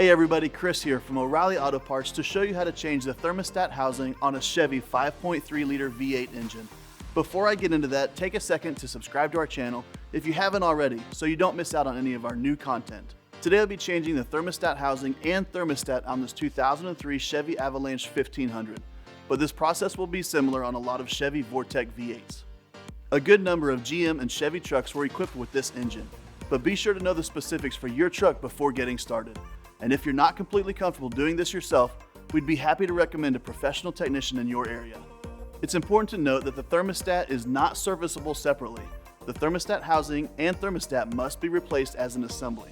Hey everybody, Chris here from O'Reilly Auto Parts to show you how to change the thermostat housing on a Chevy 5.3 liter V8 engine. Before I get into that, take a second to subscribe to our channel if you haven't already so you don't miss out on any of our new content. Today I'll be changing the thermostat housing and thermostat on this 2003 Chevy Avalanche 1500, but this process will be similar on a lot of Chevy Vortec V8s. A good number of GM and Chevy trucks were equipped with this engine, but be sure to know the specifics for your truck before getting started. And if you're not completely comfortable doing this yourself, we'd be happy to recommend a professional technician in your area. It's important to note that the thermostat is not serviceable separately. The thermostat housing and thermostat must be replaced as an assembly.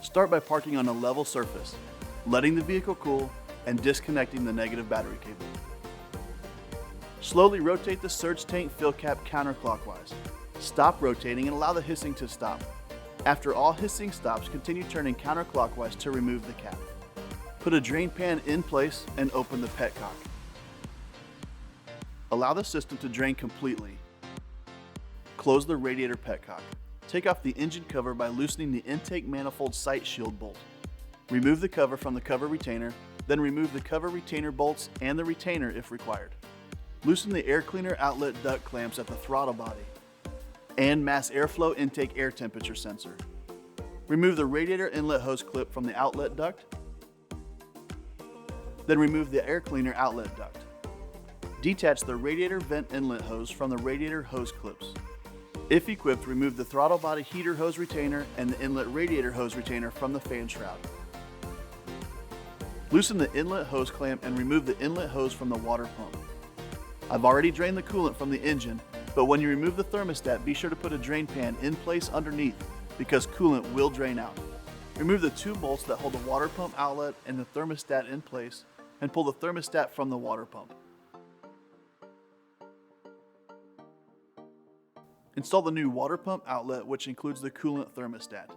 Start by parking on a level surface, letting the vehicle cool, and disconnecting the negative battery cable. Slowly rotate the surge tank fill cap counterclockwise. Stop rotating and allow the hissing to stop. After all hissing stops, continue turning counterclockwise to remove the cap. Put a drain pan in place and open the petcock. Allow the system to drain completely. Close the radiator petcock. Take off the engine cover by loosening the intake manifold sight shield bolt. Remove the cover from the cover retainer, then remove the cover retainer bolts and the retainer if required. Loosen the air cleaner outlet duct clamps at the throttle body and mass airflow intake air temperature sensor. Remove the radiator inlet hose clip from the outlet duct. Then remove the air cleaner outlet duct. Detach the radiator vent inlet hose from the radiator hose clips. If equipped, remove the throttle body heater hose retainer and the inlet radiator hose retainer from the fan shroud. Loosen the inlet hose clamp and remove the inlet hose from the water pump. I've already drained the coolant from the engine, but when you remove the thermostat, be sure to put a drain pan in place underneath because coolant will drain out. Remove the two bolts that hold the water pump outlet and the thermostat in place and pull the thermostat from the water pump. Install the new water pump outlet, which includes the coolant thermostat.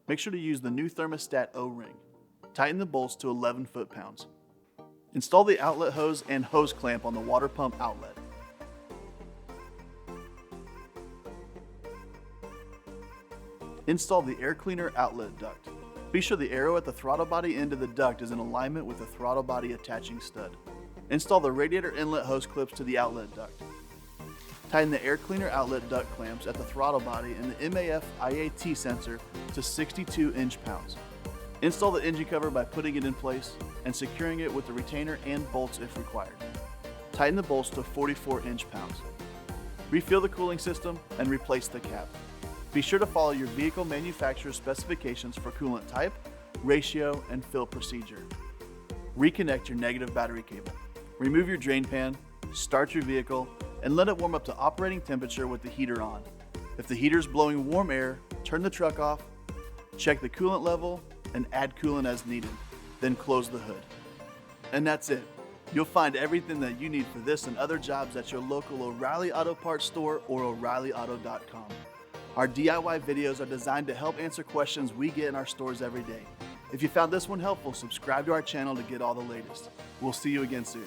Make sure to use the new thermostat O-ring. Tighten the bolts to 11 foot-pounds. Install the outlet hose and hose clamp on the water pump outlet. Install the air cleaner outlet duct. Be sure the arrow at the throttle body end of the duct is in alignment with the throttle body attaching stud. Install the radiator inlet hose clips to the outlet duct. Tighten the air cleaner outlet duct clamps at the throttle body and the MAF IAT sensor to 62 inch-pounds. Install the engine cover by putting it in place and securing it with the retainer and bolts if required. Tighten the bolts to 44 inch-pounds. Refill the cooling system and replace the cap. Be sure to follow your vehicle manufacturer's specifications for coolant type, ratio, and fill procedure. Reconnect your negative battery cable. Remove your drain pan, start your vehicle, and let it warm up to operating temperature with the heater on. If the heater is blowing warm air, turn the truck off, check the coolant level, and add coolant as needed. Then close the hood. And that's it. You'll find everything that you need for this and other jobs at your local O'Reilly Auto Parts store or O'ReillyAuto.com. Our DIY videos are designed to help answer questions we get in our stores every day. If you found this one helpful, subscribe to our channel to get all the latest. We'll see you again soon.